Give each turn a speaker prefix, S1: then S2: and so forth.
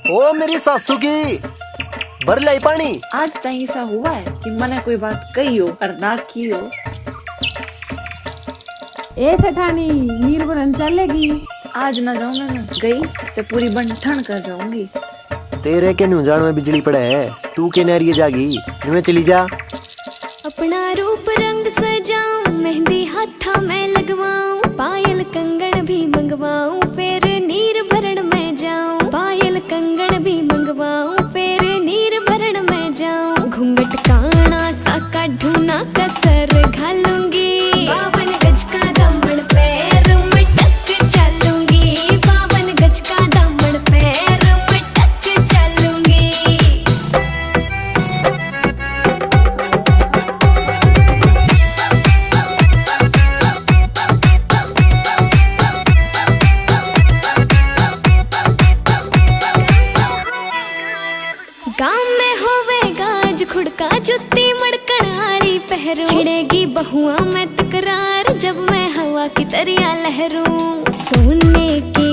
S1: ओ मेरी सासू की भर लाई पानी।
S2: आज तक ऐसा हुआ है कि मैंने कोई बात कही हो और ना की हो।
S3: ए सेठानी नीर बन चलेगी।
S2: आज ना जाऊँ मैं गई तो पूरी बन ठन कर जाऊंगी।
S1: तेरे के न्यू जान में बिजली पड़े है, तू के नहरिए जागी न्यू चली जा।
S4: अपना रूप रंग सजाऊं, मेहंदी हाथा में लगवाऊं, पायल कंगन भी मंगवाऊं, फिर नीर भरण में जाऊं। पायल कंगन भी मंगवाऊं, फिर नीर भरण में जाऊं। घूंघट काना सा काढूं ना कसर घालूंगी, 52 गज का दामन पैर में टक चलूंगी। 52 गज का दामन पैर में टक चलूंगी। गाँव में होवेगा आज खुड़का, जुत्ती मड़कण आली पहरू। छिड़ेगी बहुआ में तकरार, जब मैं हवा की तरिया लहरूं। सोने की